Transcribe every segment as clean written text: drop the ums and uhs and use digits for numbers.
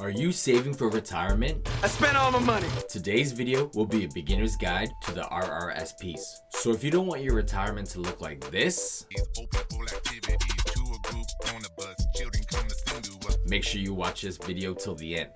Are you saving for retirement? I spent all my money. Today's video will be a beginner's guide to the RRSPs. So if you don't want your retirement to look like this, make sure you watch this video till the end.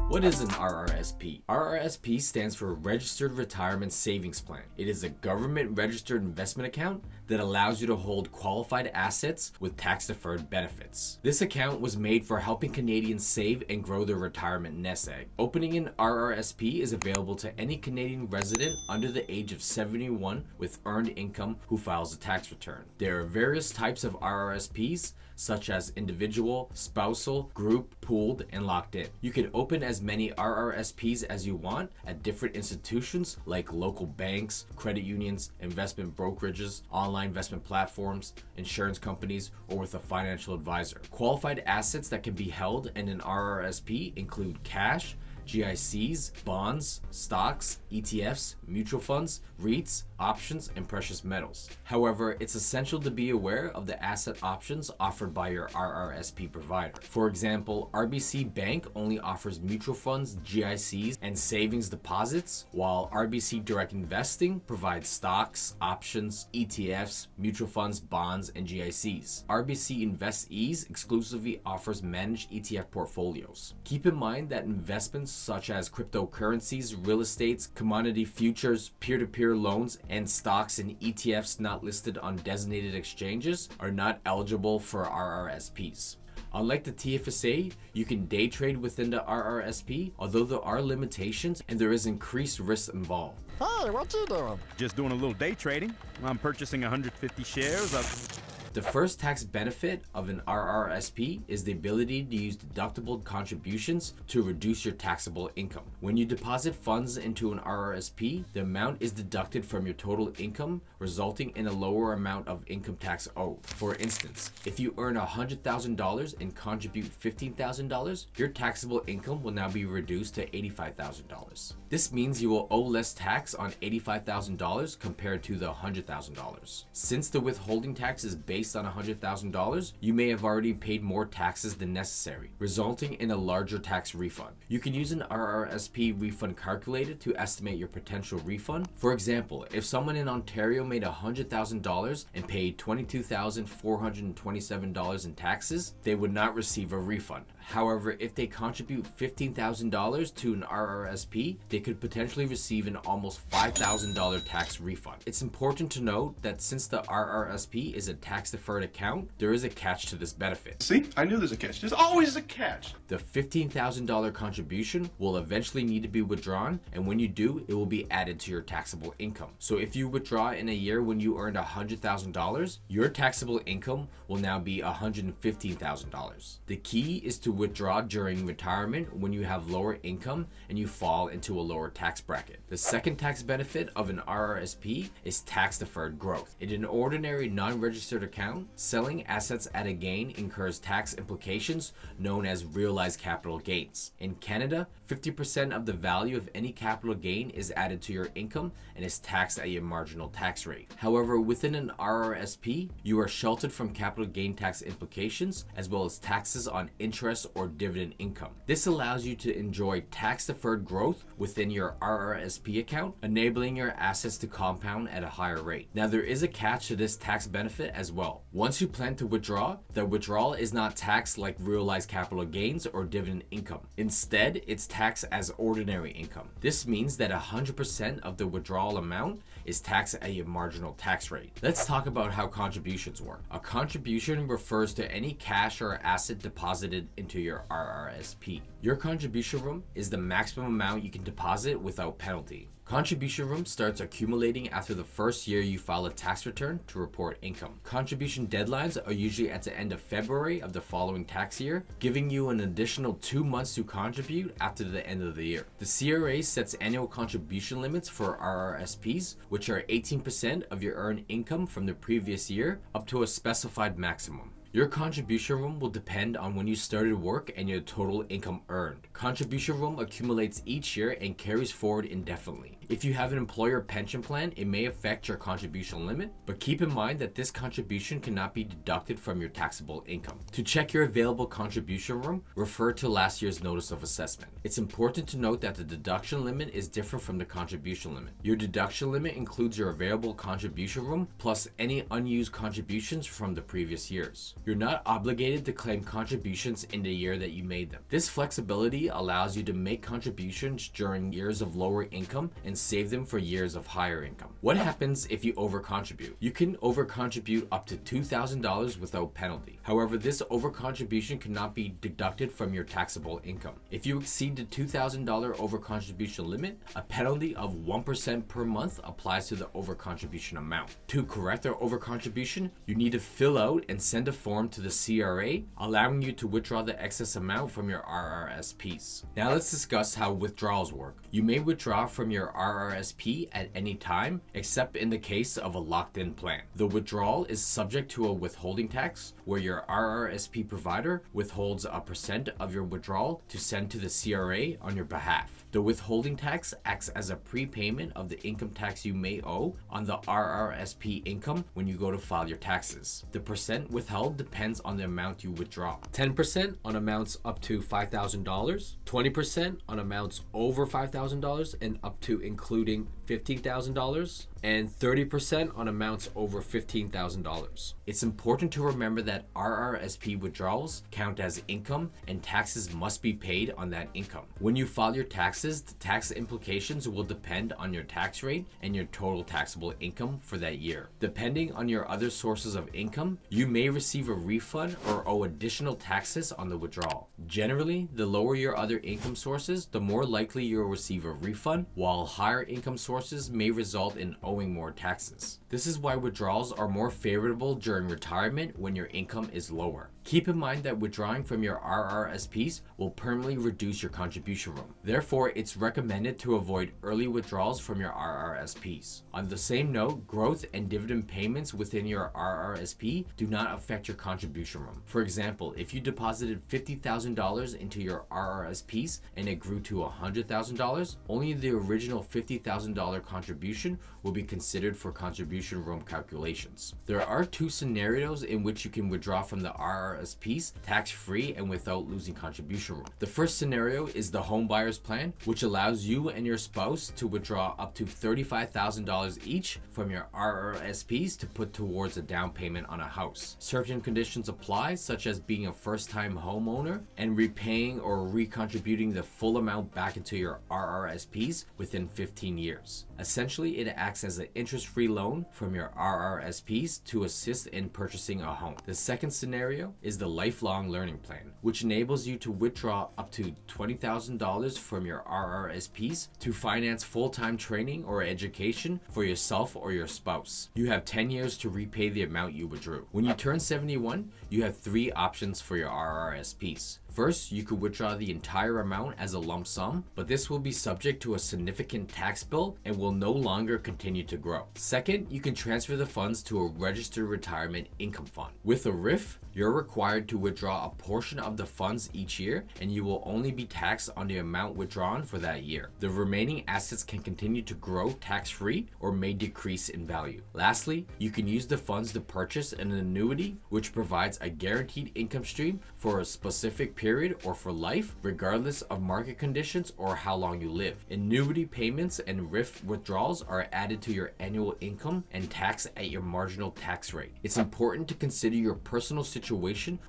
What is an RRSP? RRSP stands for Registered Retirement Savings Plan. It is a government-registered investment account that allows you to hold qualified assets with tax-deferred benefits. This account was made for helping Canadians save and grow their retirement nest egg. Opening an RRSP is available to any Canadian resident under the age of 71 with earned income who files a tax return. There are various types of RRSPs, such as individual, spousal, group, pooled, and locked in. You can open as many RRSPs as you want at different institutions like local banks, credit unions, investment brokerages, online investment platforms, insurance companies, or with a financial advisor. Qualified assets that can be held in an RRSP include cash, GICs, bonds, stocks, ETFs, mutual funds, REITs, options, and precious metals. However, it's essential to be aware of the asset options offered by your RRSP provider. For example, RBC Bank only offers mutual funds, GICs, and savings deposits, while RBC Direct Investing provides stocks, options, ETFs, mutual funds, bonds, and GICs. RBC InvestEase exclusively offers managed ETF portfolios. Keep in mind that investments such as cryptocurrencies, real estates, commodity futures, peer-to-peer loans, and stocks and ETFs not listed on designated exchanges are not eligible for RRSPs. Unlike the TFSA, you can day trade within the RRSP, although there are limitations and there is increased risk involved. Hey, what you doing? Just doing a little day trading. I'm purchasing 150 shares of... The first tax benefit of an RRSP is the ability to use deductible contributions to reduce your taxable income. When you deposit funds into an RRSP, the amount is deducted from your total income, resulting in a lower amount of income tax owed. For instance, if you earn $100,000 and contribute $15,000, your taxable income will now be reduced to $85,000. This means you will owe less tax on $85,000 compared to the $100,000. Since the withholding tax is based on $100,000, you may have already paid more taxes than necessary, resulting in a larger tax refund. You can use an RRSP refund calculator to estimate your potential refund. For example, if someone in Ontario made $100,000 and paid $22,427 in taxes, they would not receive a refund. However, if they contribute $15,000 to an RRSP, they could potentially receive an almost $5,000 tax refund. It's important to note that since the RRSP is a tax-deferred account, there is a catch to this benefit. See, I knew there's a catch. There's always a catch. The $15,000 contribution will eventually need to be withdrawn, and when you do, it will be added to your taxable income. So if you withdraw in a year when you earned $100,000, your taxable income will now be $115,000. The key is to withdraw during retirement when you have lower income and you fall into a lower tax bracket. The second tax benefit of an RRSP is tax-deferred growth. In an ordinary non-registered account, selling assets at a gain incurs tax implications known as realized capital gains. In Canada, 50% of the value of any capital gain is added to your income and is taxed at your marginal tax rate. However, within an RRSP, you are sheltered from capital gain tax implications as well as taxes on interest or dividend income. This allows you to enjoy tax-deferred growth within your RRSP account, enabling your assets to compound at a higher rate. Now, there is a catch to this tax benefit as well. Once you plan to withdraw, the withdrawal is not taxed like realized capital gains or dividend income. Instead, it's taxed as ordinary income. This means that 100% of the withdrawal amount is taxed at your marginal tax rate. Let's talk about how contributions work. A contribution refers to any cash or asset deposited into your RRSP. Your contribution room is the maximum amount you can deposit without penalty. Contribution room starts accumulating after the first year you file a tax return to report income. Contribution deadlines are usually at the end of February of the following tax year, giving you an additional 2 months to contribute after the end of the year. The CRA sets annual contribution limits for RRSPs, which are 18% of your earned income from the previous year, up to a specified maximum. Your contribution room will depend on when you started work and your total income earned. Contribution room accumulates each year and carries forward indefinitely. If you have an employer pension plan, it may affect your contribution limit, but keep in mind that this contribution cannot be deducted from your taxable income. To check your available contribution room, refer to last year's notice of assessment. It's important to note that the deduction limit is different from the contribution limit. Your deduction limit includes your available contribution room plus any unused contributions from the previous years. You're not obligated to claim contributions in the year that you made them. This flexibility allows you to make contributions during years of lower income and save them for years of higher income. What happens if you overcontribute? You can overcontribute up to $2,000 without penalty. However, this overcontribution cannot be deducted from your taxable income. If you exceed the $2,000 overcontribution limit, a penalty of 1% per month applies to the overcontribution amount. To correct our overcontribution, you need to fill out and send a form to the CRA, allowing you to withdraw the excess amount from your RRSPs. Now let's discuss how withdrawals work. You may withdraw from your RRSP at any time, except in the case of a locked-in plan. The withdrawal is subject to a withholding tax, where your RRSP provider withholds a percent of your withdrawal to send to the CRA on your behalf. The withholding tax acts as a prepayment of the income tax you may owe on the RRSP income when you go to file your taxes. The percent withheld depends on the amount you withdraw. 10% on amounts up to $5,000, 20% on amounts over $5,000 and up to including $15,000, and 30% on amounts over $15,000. It's important to remember that RRSP withdrawals count as income and taxes must be paid on that income. When you file your taxes, the tax implications will depend on your tax rate and your total taxable income for that year. Depending on your other sources of income, you may receive a refund or owe additional taxes on the withdrawal. Generally, the lower your other income sources, the more likely you'll receive a refund, while higher income sources may result in owing more taxes. This is why withdrawals are more favorable during retirement when your income is lower. Keep in mind that withdrawing from your RRSPs will permanently reduce your contribution room. Therefore, it's recommended to avoid early withdrawals from your RRSPs. On the same note, growth and dividend payments within your RRSP do not affect your contribution room. For example, if you deposited $50,000 into your RRSPs and it grew to $100,000, only the original $50,000 contribution will be considered for contribution room calculations. There are two scenarios in which you can withdraw from the RRSPs tax-free and without losing contribution room. The first scenario is the home buyer's plan, which allows you and your spouse to withdraw up to $35,000 each from your RRSPs to put towards a down payment on a house. Certain conditions apply, such as being a first-time homeowner and repaying or recontributing the full amount back into your RRSPs within 15 years. Essentially, it acts as an interest-free loan from your RRSPs to assist in purchasing a home. The second scenario is the lifelong learning plan, which enables you to withdraw up to $20,000 from your RRSPs to finance full-time training or education for yourself or your spouse. You have 10 years to repay the amount you withdrew. When you turn 71, you have three options for your RRSPs. First, you could withdraw the entire amount as a lump sum, but this will be subject to a significant tax bill and will no longer continue to grow. Second, you can transfer the funds to a registered retirement income fund. With a RIF, you're required to withdraw a portion of the funds each year, and you will only be taxed on the amount withdrawn for that year. The remaining assets can continue to grow tax-free or may decrease in value. Lastly, you can use the funds to purchase an annuity, which provides a guaranteed income stream for a specific period or for life, regardless of market conditions or how long you live. Annuity payments and RIF withdrawals are added to your annual income and taxed at your marginal tax rate. It's important to consider your personal situation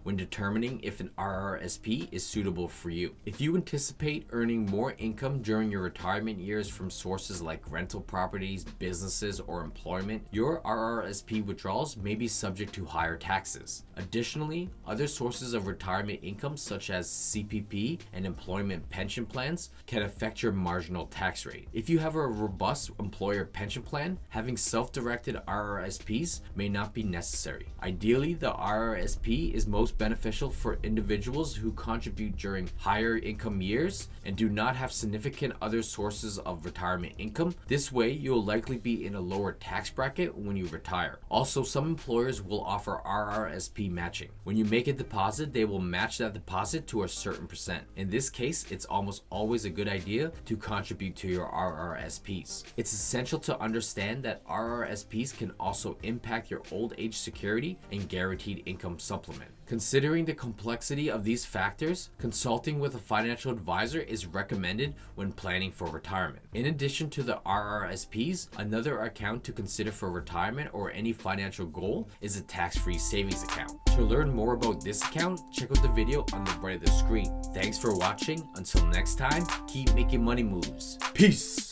when determining if an RRSP is suitable for you. If you anticipate earning more income during your retirement years from sources like rental properties, businesses, or employment, your RRSP withdrawals may be subject to higher taxes. Additionally, other sources of retirement income such as CPP and employment pension plans can affect your marginal tax rate. If you have a robust employer pension plan, having self-directed RRSPs may not be necessary. Ideally, the RRSP is most beneficial for individuals who contribute during higher income years and do not have significant other sources of retirement income. This way, you'll likely be in a lower tax bracket when you retire. Also, some employers will offer RRSP matching. When you make a deposit, they will match that deposit to a certain percent. In this case, it's almost always a good idea to contribute to your RRSPs. It's essential to understand that RRSPs can also impact your old age security and guaranteed income supplement. Considering the complexity of these factors, consulting with a financial advisor is recommended when planning for retirement. In addition to the RRSPs, another account to consider for retirement or any financial goal is a tax-free savings account. To learn more about this account, check out the video on the right of the screen. Thanks for watching. Until next time, keep making money moves. Peace!